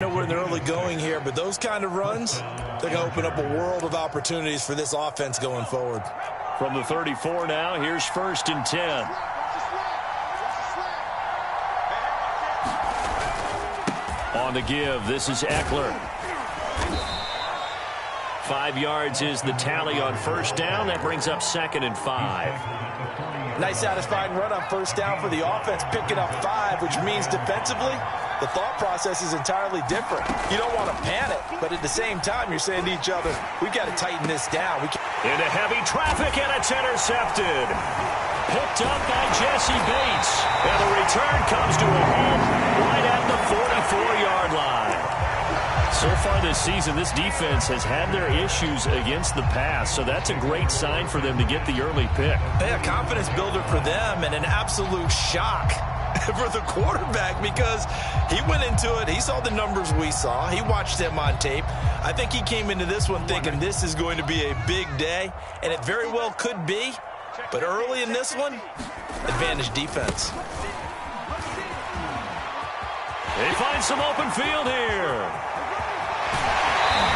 know we're in the early going here, but those kind of runs, they're going to open up a world of opportunities for this offense going forward. From the 34 now, here's 1st and 10. On the give, this is Eckler. 5 yards is the tally on 1st down. That brings up 2nd and 5. Nice satisfying run on 1st down for the offense, picking up 5, which means defensively, the thought process is entirely different. You don't want to panic, but at the same time, you're saying to each other, we've got to tighten this down. Into heavy traffic, and it's intercepted. Picked up by Jesse Bates. And the return comes to a halt right at the 44-yard line. So far this season, this defense has had their issues against the pass, so that's a great sign for them to get the early pick. A confidence builder for them and an absolute shock for the quarterback because he went into it. He saw the numbers we saw. He watched them on tape. I think he came into this one thinking this is going to be a big day, and it very well could be. But early in this one, advantage defense. They find some open field here.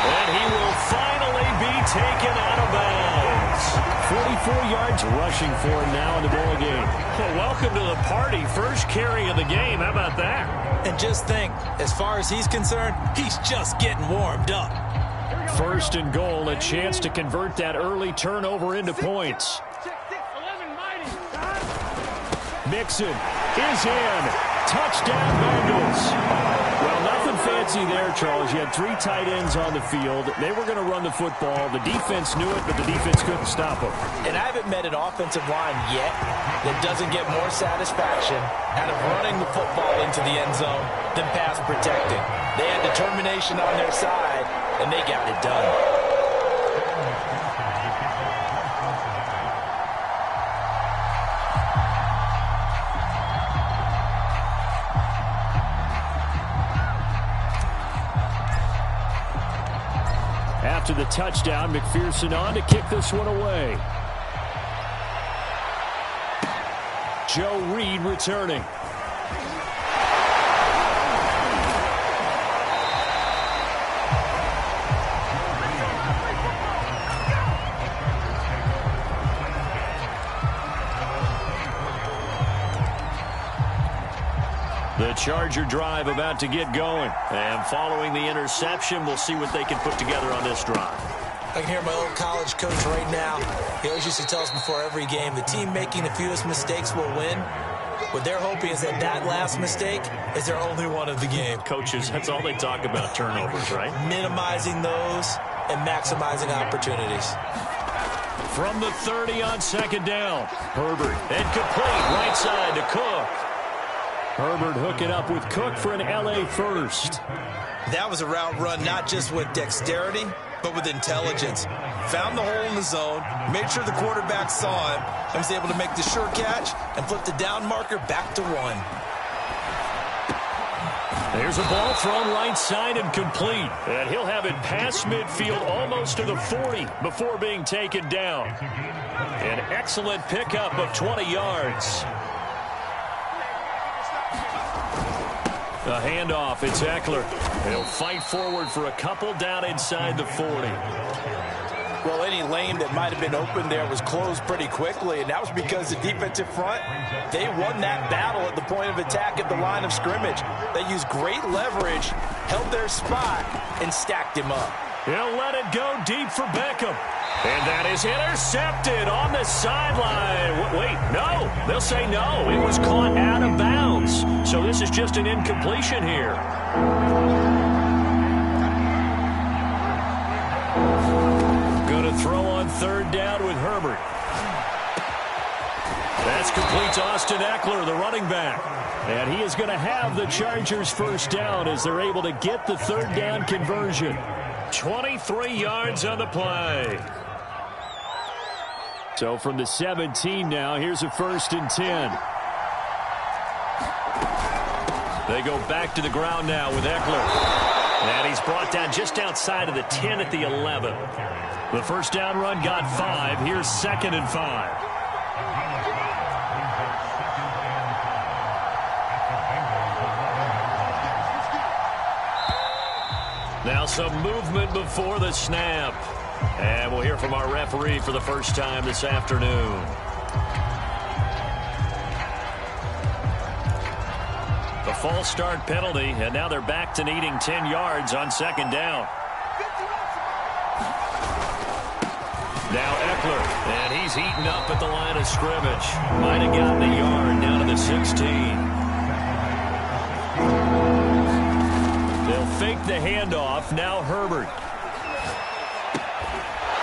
And he will finally be taken out of bounds. 44 yards rushing for him now in the ball game. Well, welcome to the party. First carry of the game. How about that? And just think, as far as he's concerned, he's just getting warmed up. 1st and goal, a chance to convert that early turnover into points. Mixon is in. Touchdown Bengals. Well, nothing fancy there, Charles. You had 3 tight ends on the field. They were going to run the football. The defense knew it, but the defense couldn't stop them. And I haven't met an offensive line yet that doesn't get more satisfaction out of running the football into the end zone than pass protecting. They had determination on their side, and they got it done. After the touchdown, McPherson on to kick this one away. Joe Reed returning. The Charger drive about to get going. And following the interception, we'll see what they can put together on this drive. I can hear my old college coach right now. He always used to tell us before every game, the team making the fewest mistakes will win. What they're hoping is that that last mistake is their only one of the game. Coaches, that's all they talk about, turnovers, right? Minimizing those and maximizing opportunities. From the 30 on 2nd down. Herbert, incomplete, right side to Cook. Herbert hooking up with Cook for an LA first. That was a route run not just with dexterity, but with intelligence. Found the hole in the zone, made sure the quarterback saw him, and was able to make the sure catch and flip the down marker back to 1. There's a ball thrown right side and complete. And he'll have it past midfield almost to the 40 before being taken down. An excellent pickup of 20 yards. A handoff, it's Eckler. He'll fight forward for a couple down inside the 40. Well, any lane that might have been open there was closed pretty quickly, and that was because the defensive front, they won that battle at the point of attack at the line of scrimmage. They used great leverage, held their spot, and stacked him up. He'll let it go deep for Beckham. And that is intercepted on the sideline. Wait, no. They'll say no. It was caught out of bounds. So this is just an incompletion here. Going to throw on 3rd down with Herbert. That's complete to Austin Eckler, the running back. And he is going to have the Chargers 1st down as they're able to get the 3rd down conversion. 23 yards on the play. So from the 17 now, here's a 1st and 10. They go back to the ground now with Eckler. And he's brought down just outside of the 10 at the 11. The 1st down run got 5. Here's 2nd and 5. Now some movement before the snap. And we'll hear from our referee for the first time this afternoon. The false start penalty, and now they're back to needing 10 yards on second down. Now Eckler, and he's eaten up at the line of scrimmage. Might have gotten a yard down to the 16. They'll fake the handoff. Now Herbert.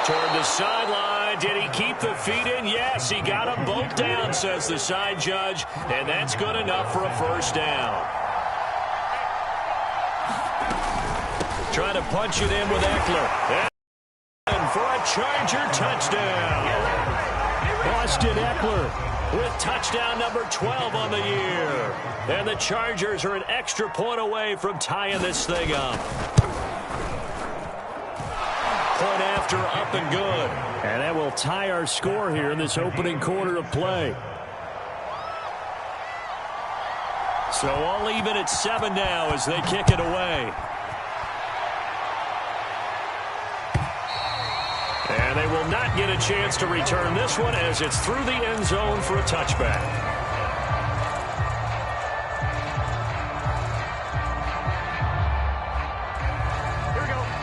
Toward the sideline. Did he keep the feet in? Yes, he got them both down, says the side judge, and that's good enough for a first down. Trying to punch it in with Eckler. And for a Charger touchdown. Austin Eckler with touchdown number 12 on the year. And the Chargers are an extra point away from tying this thing up. Point after, up and good. And that will tie our score here in this opening quarter of play. So all even at 7 now as they kick it away. And they will not get a chance to return this one as it's through the end zone for a touchback.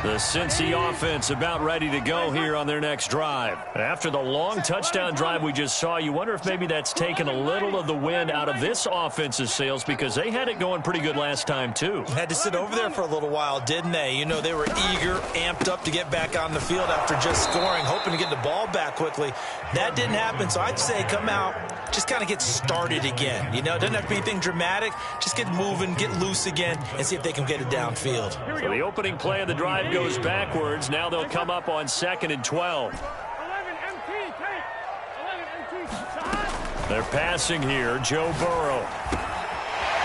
The Cincy offense about ready to go here on their next drive. After the long touchdown drive we just saw, you wonder if maybe that's taken a little of the wind out of this offense's sails because they had it going pretty good last time too. Had to sit over there for a little while, didn't they? You know, they were eager, amped up to get back on the field after just scoring, hoping to get the ball back quickly. That didn't happen, so I'd say come out, just kind of get started again. You know, it doesn't have to be anything dramatic. Just get moving, get loose again, and see if they can get it downfield. So the opening play of the drive goes backwards. Now they'll come up on 2nd and 12. They're passing here. Joe Burrow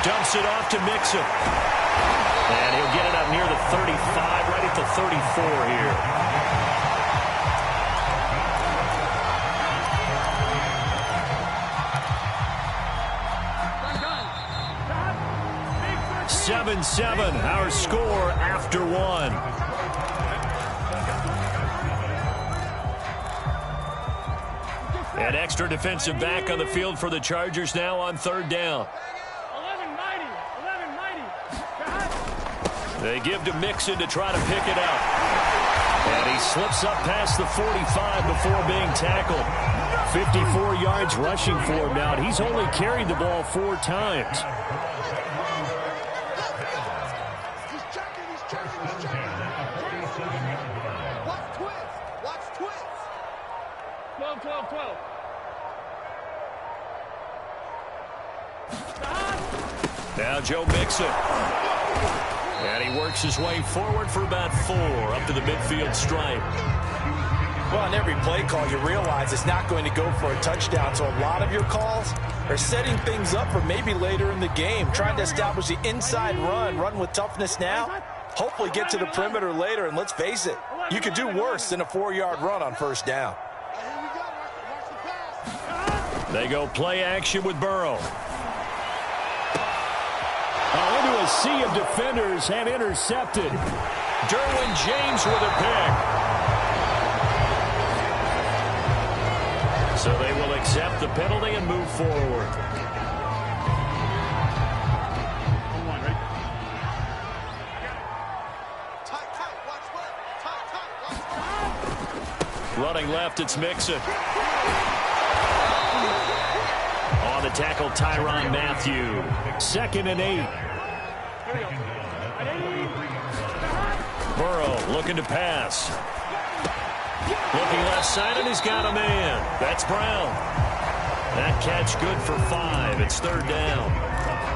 dumps it off to Mixon. And he'll get it up near the 35, right at the 34 here. 7-7, our score after 1. An extra defensive back on the field for the Chargers now on 3rd down. They give to Mixon to try to pick it up. And he slips up past the 45 before being tackled. 54 yards rushing for him now. He's only carried the ball 4 times. Now Joe Mixon. And he works his way forward for about 4 up to the midfield stripe. Well, on every play call, you realize it's not going to go for a touchdown. So a lot of your calls are setting things up for maybe later in the game, trying to establish the inside run with toughness now. Hopefully get to the perimeter later, and let's face it, you could do worse than a 4-yard run on 1st down. They go play action with Burrow. Into a sea of defenders and intercepted. Derwin James with a pick. So they will accept the penalty and move forward. Running left, it's Mixon. On the tackle, Tyrann Mathieu. 2nd and 8. Burrow looking to pass. Looking left side, and he's got a man. That's Brown. That catch good for 5. It's 3rd down.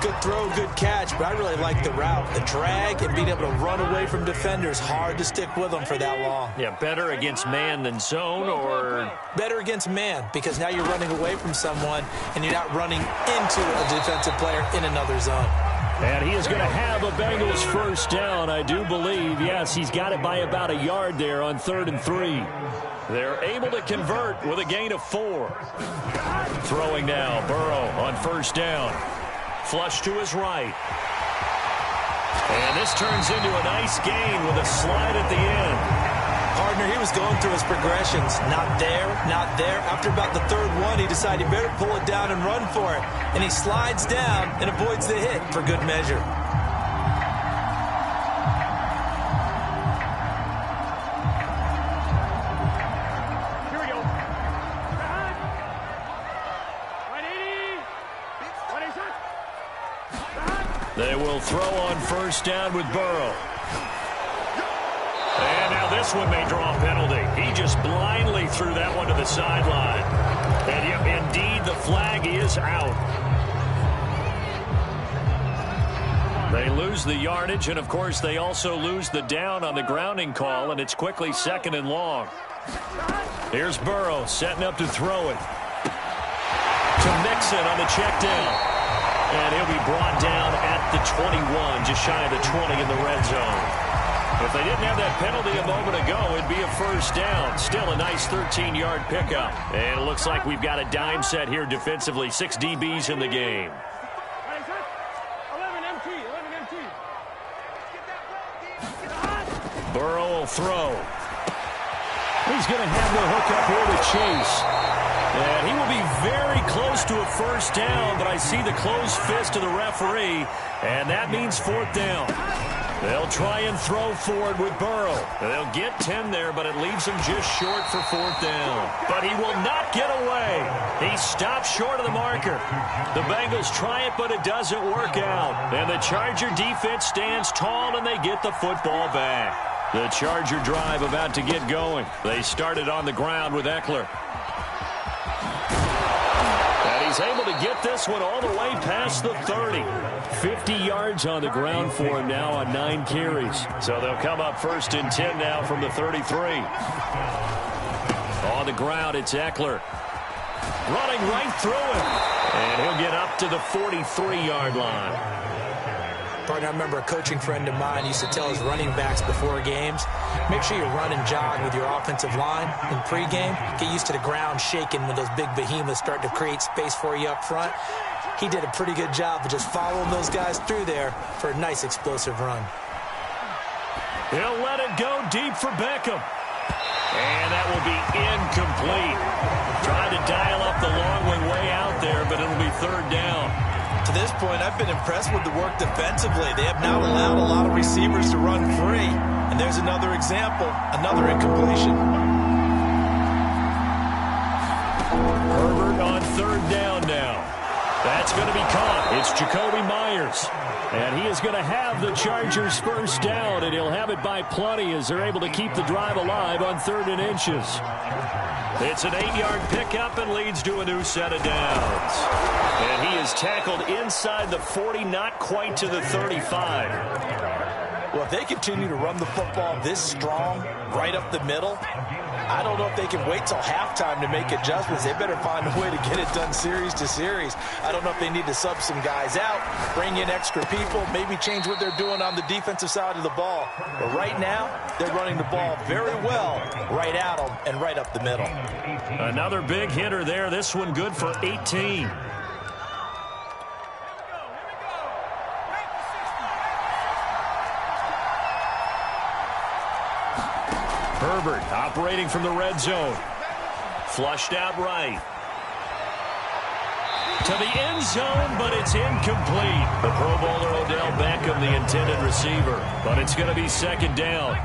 Good throw, good catch, but I really like the route. The drag and being able to run away from defenders. Hard to stick with them for that long. Yeah, better against man than zone, or? Better against man, because now you're running away from someone, and you're not running into a defensive player in another zone. And he is going to have a Bengals 1st down, I do believe. Yes, he's got it by about a yard there on 3rd and 3. They're able to convert with a gain of 4. Throwing now, Burrow on 1st down. Flush to his right. And this turns into a nice gain with a slide at the end. Partner, he was going through his progressions. Not there, not there. After about the third one, he decided he better pull it down and run for it. And he slides down and avoids the hit for good measure. Here we go. They will throw on first down with Burrow. And now this one may draw a penalty. He just blindly threw that one to the sideline. And yep, indeed, the flag is out. They lose the yardage, and of course they also lose the down on the grounding call, and it's quickly 2nd and long. Here's Burrow setting up to throw it. To Mixon on the check down. And he'll be brought down at the 21, just shy of the 20 in the red zone. If they didn't have that penalty a moment ago, it'd be a first down. Still a nice 13-yard pickup. And it looks like we've got a dime set here defensively. 6 DBs in the game. 11 MT. Burrow will throw. He's going to have the hook up here to Chase. And he will be very close to a first down, but I see the closed fist of the referee, and that means 4th down. They'll try and throw forward with Burrow. They'll get 10 there, but it leaves him just short for 4th down. But he will not get away. He stops short of the marker. The Bengals try it, but it doesn't work out. And the Charger defense stands tall, and they get the football back. The Charger drive about to get going. They started on the ground with Eckler. He's able to get this one all the way past the 30. 50 yards on the ground for him now on 9 carries. So they'll come up 1st and 10 now from the 33. On the ground, it's Eckler. Running right through him. And he'll get up to the 43-yard line. Partner, I remember a coaching friend of mine used to tell his running backs before games, make sure you run and jog with your offensive line in pregame. Get used to the ground shaking when those big behemoths start to create space for you up front. He did a pretty good job of just following those guys through there for a nice explosive run. He'll let it go deep for Beckham. And that will be incomplete. Trying to dial up the long one way out there, but it'll be 3rd down. To this point, I've been impressed with the work defensively. They have not allowed a lot of receivers to run free. And there's another example, another incompletion. Herbert on 3rd down now. That's going to be caught. It's Jacoby Myers. And he is going to have the Chargers first down, and he'll have it by plenty as they're able to keep the drive alive on 3rd and inches. It's an 8-yard pickup and leads to a new set of downs. And he is tackled inside the 40, not quite to the 35. Well, if they continue to run the football this strong, right up the middle, I don't know if they can wait till halftime to make adjustments. They better find a way to get it done series to series. I don't know if they need to sub some guys out, bring in extra people, maybe change what they're doing on the defensive side of the ball. But right now, they're running the ball very well right at them and right up the middle. Another big hitter there. This one good for 18. Herbert operating from the red zone. Flushed out right. To the end zone, but it's incomplete. The Pro Bowler Odell Beckham, the intended receiver. But it's going to be 2nd down.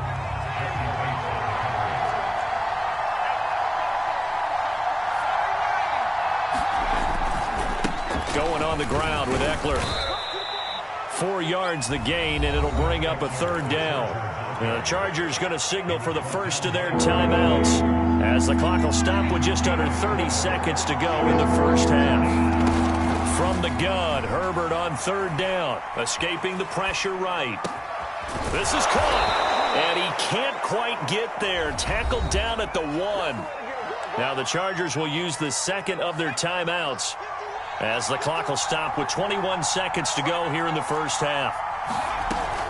Going on the ground with Eckler. 4 yards the gain, and it'll bring up a 3rd down. The Chargers going to signal for the first of their timeouts as the clock will stop with just under 30 seconds to go in the first half. From the gun, Herbert on 3rd down, escaping the pressure right. This is caught, and he can't quite get there. Tackled down at the 1. Now the Chargers will use the 2nd of their timeouts as the clock will stop with 21 seconds to go here in the first half.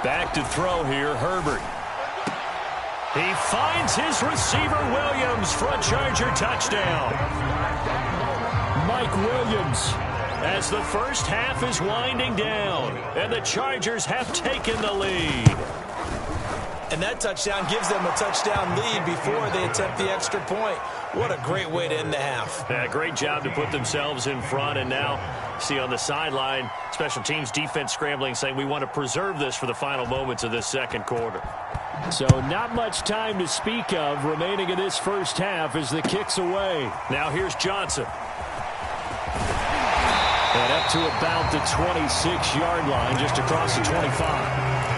Back to throw here, Herbert. He finds his receiver, Williams, for a Charger touchdown. Mike Williams as the first half is winding down, and the Chargers have taken the lead. And that touchdown gives them a touchdown lead before they attempt the extra point. What a great way to end the half. Yeah, great job to put themselves in front. And now, see on the sideline, special teams defense scrambling, saying we want to preserve this for the final moments of this second quarter. So not much time to speak of remaining in this first half as the kick's away. Now here's Johnson. And up to about the 26-yard line, just across the 25.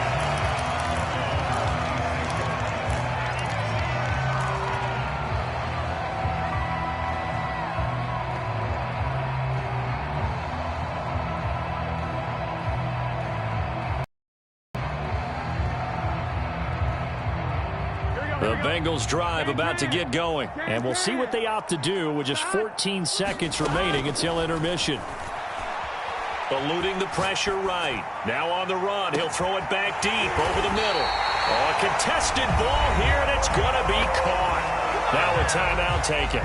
The Bengals drive about to get going. And we'll see what they opt to do with just 14 seconds remaining until intermission. Eluding the pressure right. Now on the run. He'll throw it back deep over the middle. Oh, a contested ball here, and it's going to be caught. Now a timeout taken.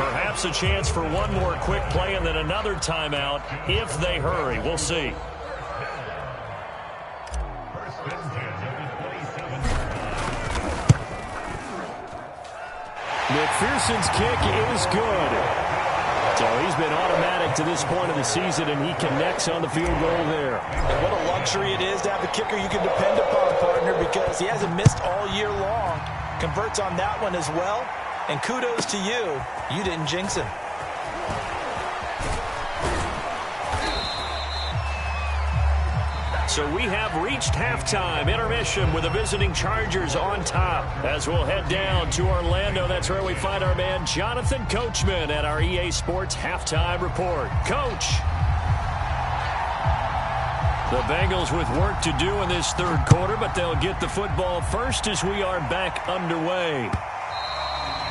Perhaps a chance for one more quick play and then another timeout if they hurry. We'll see. McPherson's kick is good. So he's been automatic to this point of the season, and he connects on the field goal there. And what a luxury it is to have a kicker you can depend upon, partner, because he hasn't missed all year long. Converts on that one as well. And kudos to you. You didn't jinx him. So we have reached halftime. Intermission with the visiting Chargers on top. As we'll head down to Orlando, that's where we find our man Jonathan Coachman at our EA Sports Halftime Report. Coach. The Bengals with work to do in this third quarter, but they'll get the football first as we are back underway.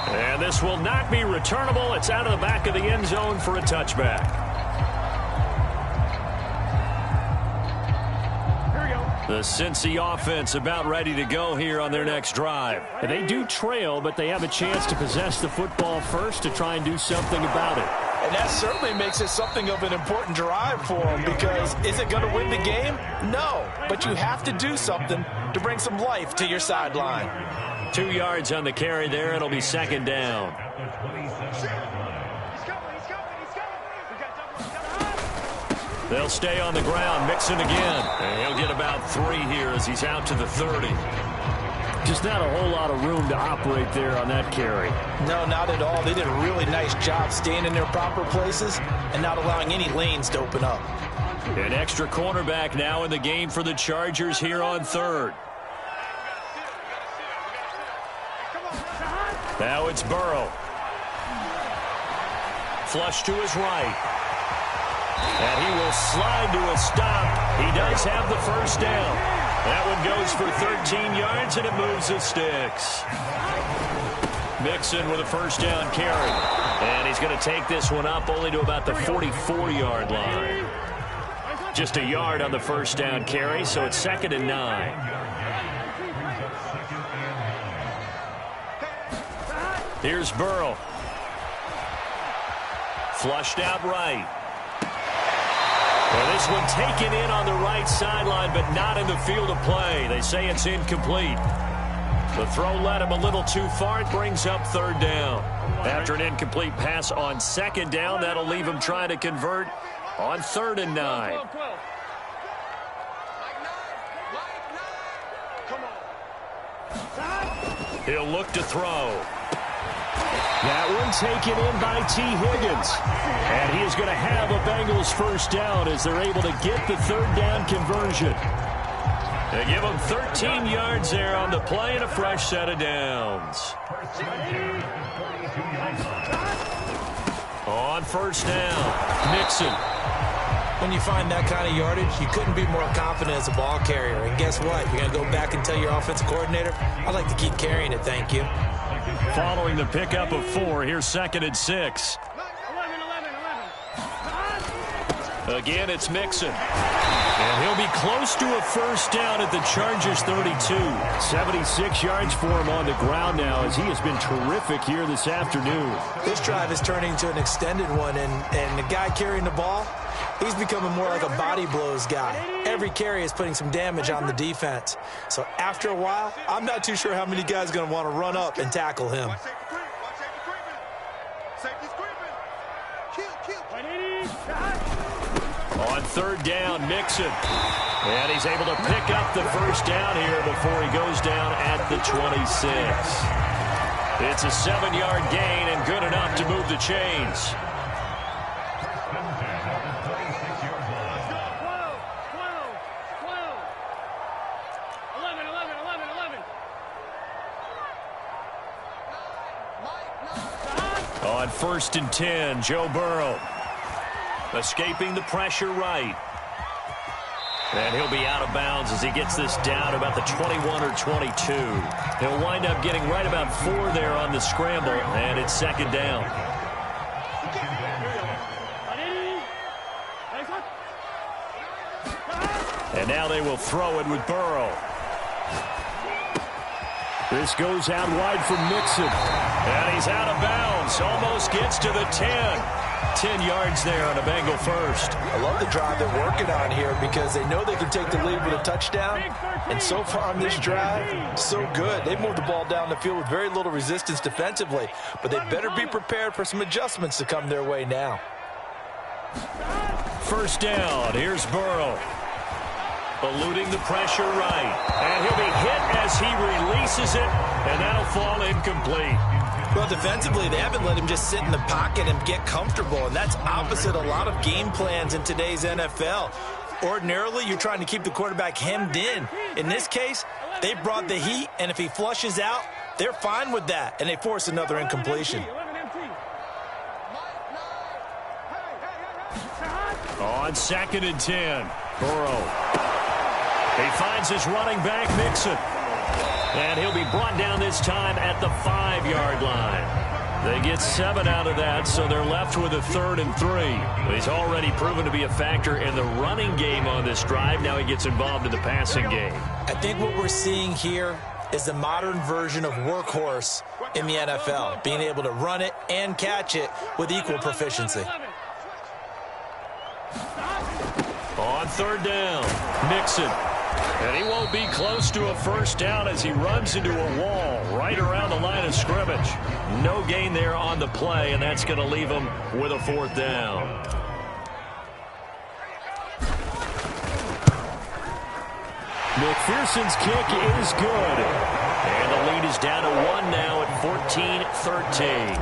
And this will not be returnable. It's out of the back of the end zone for a touchback. The Cincy offense about ready to go here on their next drive. And they do trail, but they have a chance to possess the football first to try and do something about it. And that certainly makes it something of an important drive for them, because is it going to win the game? No, but you have to do something to bring some life to your sideline. 2 yards on the carry there. It'll be second down. They'll stay on the ground. Mixon again. And he'll get about 3 here as he's out to the 30. Just not a whole lot of room to operate there on that carry. No, not at all. They did a really nice job staying in their proper places and not allowing any lanes to open up. An extra cornerback now in the game for the Chargers here on third. Now it's Burrow. Flush to his right. And he will slide to a stop. He does have the first down. That one goes for 13 yards, and it moves the sticks. Mixon with a first down carry. And he's going to take this one up only to about the 44-yard line. Just a yard on the first down carry, so it's 2nd and 9. Here's Burrow. Flushed out right. Well, this one taken in on the right sideline, but not in the field of play. They say it's incomplete. The throw led him a little too far. It brings up 3rd down. After an incomplete pass on 2nd down, that'll leave him trying to convert on 3rd and 9. He'll look to throw. That one taken in by T. Higgins. And he is going to have a Bengals first down as they're able to get the 3rd down conversion. They give him 13 yards there on the play and a fresh set of downs. On first down, Mixon. When you find that kind of yardage, you couldn't be more confident as a ball carrier. And guess what? You're going to go back and tell your offensive coordinator, I'd like to keep carrying it, thank you. Following the pickup of 4, here's 2nd and 6. Again, it's Mixon. And he'll be close to a first down at the Chargers 32. 76 yards for him on the ground now as he has been terrific here this afternoon. This drive is turning into an extended one, and the guy carrying the ball, he's becoming more like a body blows guy. Every carry is putting some damage on the defense. So after a while, I'm not too sure how many guys are going to want to run up and tackle him. On third down, Mixon. And he's able to pick up the first down here before he goes down at the 26. It's a 7-yard gain and good enough to move the chains. 11. On 1st and 10, Joe Burrow. Escaping the pressure right. And he'll be out of bounds as he gets this down about the 21 or 22. He'll wind up getting right about 4 there on the scramble, and it's 2nd down. And now they will throw it with Burrow. This goes out wide for Mixon. And he's out of bounds. Almost gets to the 10. 10 yards there on a Bengal first. I love the drive they're working on here because they know they can take the lead with a touchdown. And so far on this drive, so good. They've moved the ball down the field with very little resistance defensively. But they better be prepared for some adjustments to come their way now. 1st down. Here's Burrow. Eluding the pressure right. And he'll be hit as he releases it. And that'll fall incomplete. Well, defensively, they haven't let him just sit in the pocket and get comfortable, and that's opposite a lot of game plans in today's NFL. Ordinarily, you're trying to keep the quarterback hemmed in. In this case, they brought the heat, and if he flushes out, they're fine with that, and they force another incompletion. On 2nd and 10, Burrow. He finds his running back, Mixon. And he'll be brought down this time at the 5-yard line. They get 7 out of that, so they're left with a 3rd and 3. He's already proven to be a factor in the running game on this drive. Now he gets involved in the passing game. I think what we're seeing here is the modern version of workhorse in the NFL, being able to run it and catch it with equal proficiency. On 3rd down, Mixon. And he won't be close to a first down as he runs into a wall right around the line of scrimmage. No gain there on the play, and that's going to leave him with a 4th down. McPherson's kick is good. And the lead is down to 1 now at 14-13.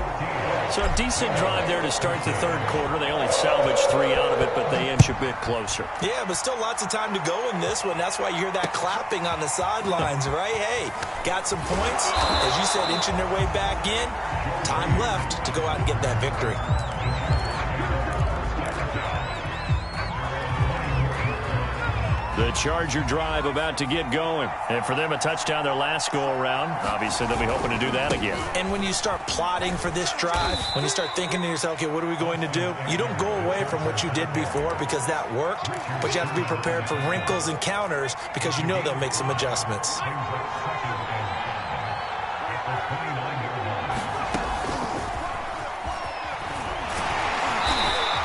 So a decent drive there to start the 3rd quarter. They only salvaged 3 out of it, but they inch a bit closer. Yeah, but still lots of time to go in this one. That's why you hear that clapping on the sidelines, right? Hey, got some points. As you said, inching their way back in. Time left to go out and get that victory. The Charger drive about to get going. And for them, a touchdown their last go-around. Obviously, they'll be hoping to do that again. And when you start plotting for this drive, when you start thinking to yourself, okay, what are we going to do? You don't go away from what you did before because that worked, but you have to be prepared for wrinkles and counters because you know they'll make some adjustments.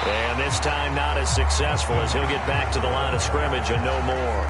And this time not as successful as he'll get back to the line of scrimmage and no more.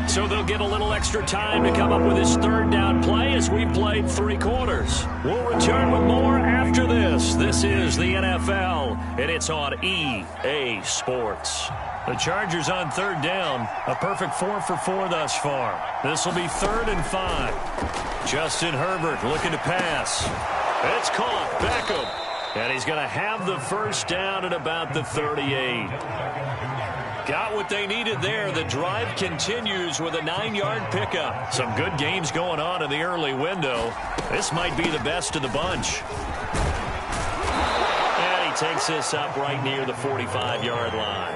So they'll get a little extra time to come up with his 3rd down play as we played 3 quarters. We'll return with more after this. This is the NFL, and it's on EA Sports. The Chargers on 3rd down. A perfect 4 for 4 thus far. This will be 3rd and 5. Justin Herbert looking to pass. It's caught. Beckham. And he's going to have the first down at about the 38. Got what they needed there. The drive continues with a 9-yard pickup. Some good games going on in the early window. This might be the best of the bunch. And he takes this up right near the 45-yard line.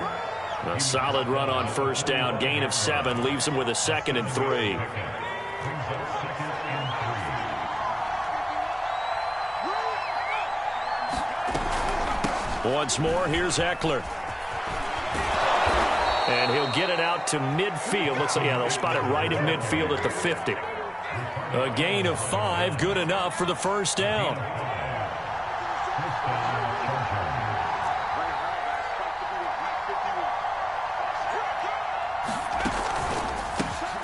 A solid run on first down. Gain of 7 leaves him with a 2nd and 3. Once more, here's Eckler. And he'll get it out to midfield. Looks like, yeah, they'll spot it right at midfield at the 50. A gain of 5, good enough for the first down.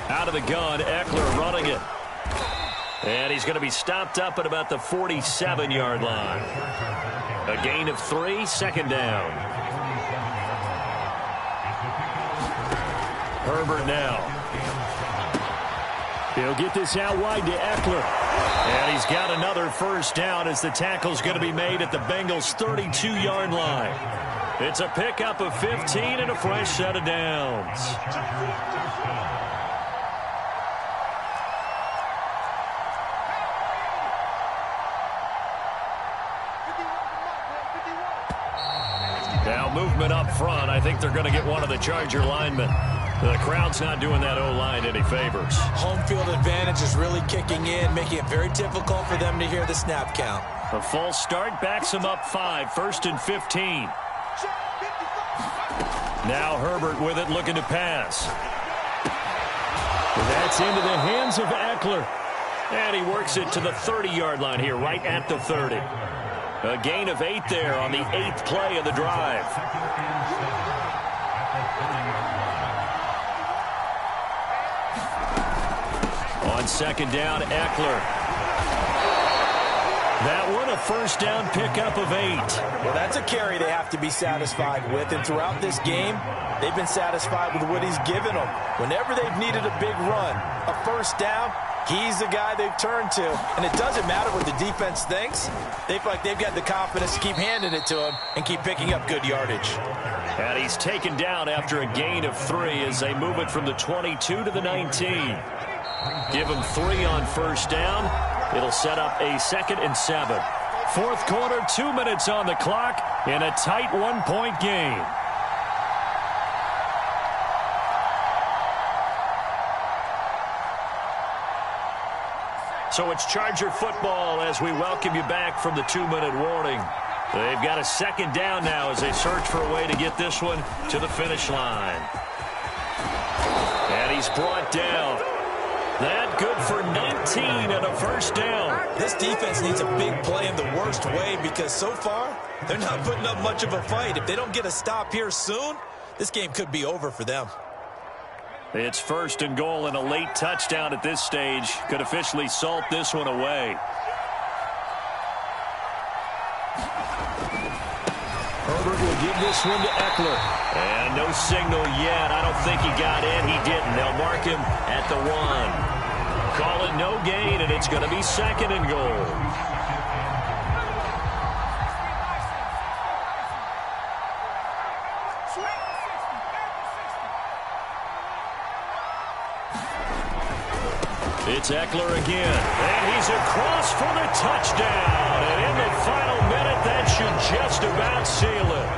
Out of the gun, Eckler running it. And he's going to be stopped up at about the 47-yard line. A gain of 3, 2nd down. Herbert now. He'll get this out wide to Eckler. And he's got another first down as the tackle's going to be made at the Bengals' 32-yard line. It's a pickup of 15 and a fresh set of downs. Now movement up front. I think they're going to get one of the Charger linemen. The crowd's not doing that O-line any favors. Home field advantage is really kicking in, making it very difficult for them to hear the snap count. A false start backs him up 5, 1st and 15. Now Herbert with it, looking to pass. That's into the hands of Eckler. And he works it to the 30-yard line here, right at the 30. A gain of 8 there on the 8th play of the drive. On 2nd down, Eckler. That one, a first down pickup of 8. Well, that's a carry they have to be satisfied with. And throughout this game, they've been satisfied with what he's given them. Whenever they've needed a big run, a first down, he's the guy they've turned to. And it doesn't matter what the defense thinks. They feel like they've got the confidence to keep handing it to him and keep picking up good yardage. And he's taken down after a gain of 3 as they move it from the 22 to the 19. Give him 3 on first down. It'll set up a 2nd and 7. 4th quarter, 2 minutes on the clock in a tight 1-point game. So it's Charger football as we welcome you back from the 2-minute warning. They've got a 2nd down now as they search for a way to get this one to the finish line. And he's brought down. That good for 19 and a first down. This defense needs a big play in the worst way because so far they're not putting up much of a fight. If they don't get a stop here soon, this game could be over for them. It's 1st and goal, and a late touchdown at this stage could officially salt this one away. Herbert will give this one to Eckler. And no signal yet. I don't think he got in. He didn't. They'll mark him at the 1. Call it no gain, and it's going to be 2nd and goal. It's Eckler again. And he's across for the touchdown. And in the final minute, that should just about seal it.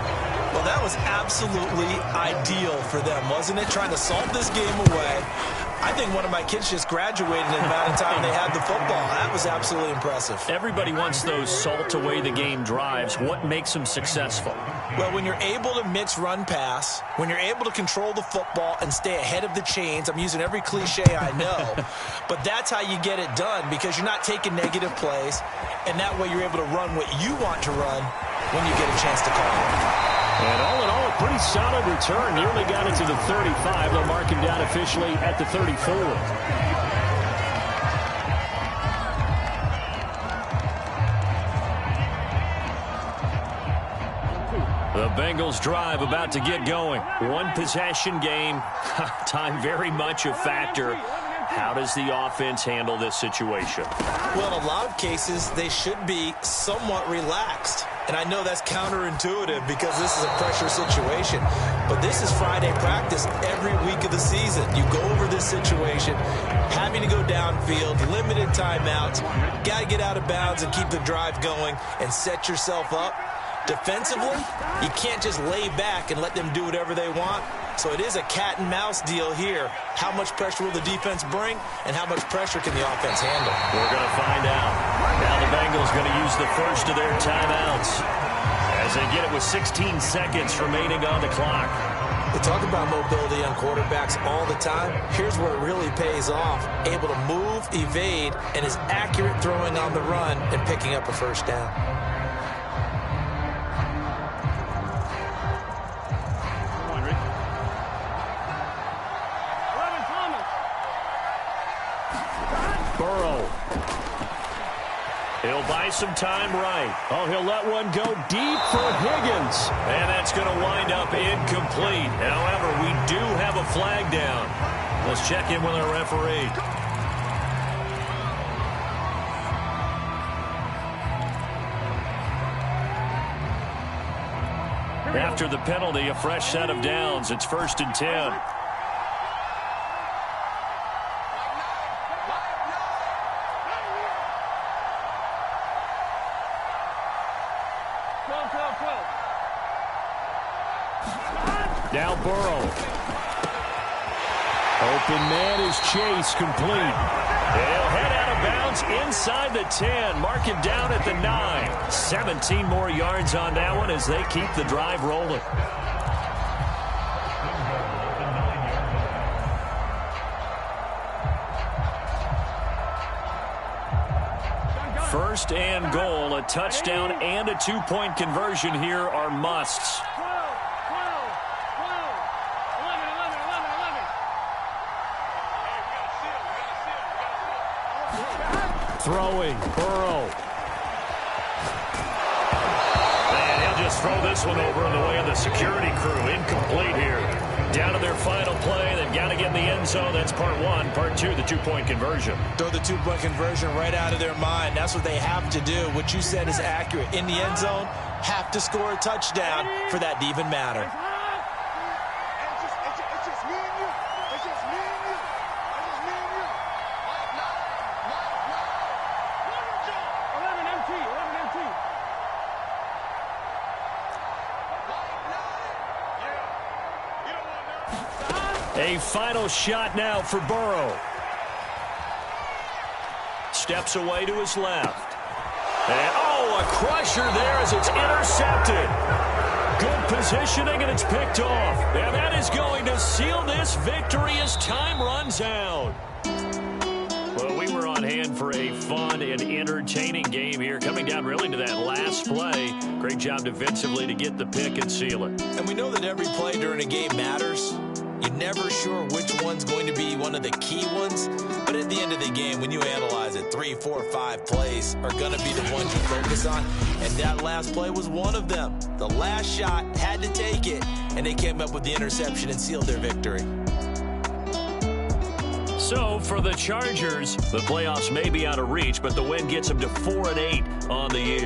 Well, that was absolutely ideal for them, wasn't it? Trying to salt this game away. I think one of my kids just graduated in the amount of time they had the football. That was absolutely impressive. Everybody wants those salt-away-the-game drives. What makes them successful? Well, when you're able to mix run-pass, when you're able to control the football and stay ahead of the chains, I'm using every cliche I know, but that's how you get it done because you're not taking negative plays, and that way you're able to run what you want to run when you get a chance to call it. And all in all, a pretty solid return. Nearly got it to the 35. They'll mark him down officially at the 34. The Bengals drive about to get going. One possession game. Time very much a factor. How does the offense handle this situation? Well, in a lot of cases, they should be somewhat relaxed. And I know that's counterintuitive because this is a pressure situation. But this is Friday practice every week of the season. You go over this situation, having to go downfield, limited timeouts, got to get out of bounds and keep the drive going and set yourself up Defensively, you can't just lay back and let them do whatever they want. So it is a cat and mouse deal here. How much pressure will the defense bring, and how much pressure can the offense handle? We're going to find out. Now the Bengals going to use the first of their timeouts as they get it with 16 seconds remaining on the clock. We talk about mobility on quarterbacks all the time. Here's where it really pays off. Able to move, evade, and is accurate throwing on the run and picking up a first down. Burrow. He'll buy some time right. Oh, he'll let one go deep for Higgins. And that's going to wind up incomplete. However, we do have a flag down. Let's check in with our referee. After the penalty, a fresh set of downs. It's 1st and 10. Now Burrow. Open man is Chase, complete. He'll head out of bounds inside the 10. Mark him down at the 9. 17 more yards on that one as they keep the drive rolling. First and goal, a touchdown and a two-point conversion here are musts. Throwing, Burrow. And he'll just throw this one over in the way of the security crew. Incomplete here. Down to their final play. They've got to get in the end zone. That's part one. Part two, the two-point conversion. Throw the two-point conversion right out of their mind. That's what they have to do. What you said is accurate. In the end zone, have to score a touchdown for that to even matter. A final shot now for Burrow. Steps away to his left. And, a crusher there as it's intercepted. Good positioning, and it's picked off. And that is going to seal this victory as time runs out. Well, we were on hand for a fun and entertaining game here, coming down really to that last play. Great job defensively to get the pick and seal it. And we know that every play during a game matters. You're never sure which one's going to be one of the key ones. But at the end of the game, when you analyze it, 3, 4, 5 plays are going to be the ones you focus on. And that last play was one of them. The last shot had to take it, and they came up with the interception and sealed their victory. So for the Chargers, the playoffs may be out of reach, but the win gets them to 4-8 on the year.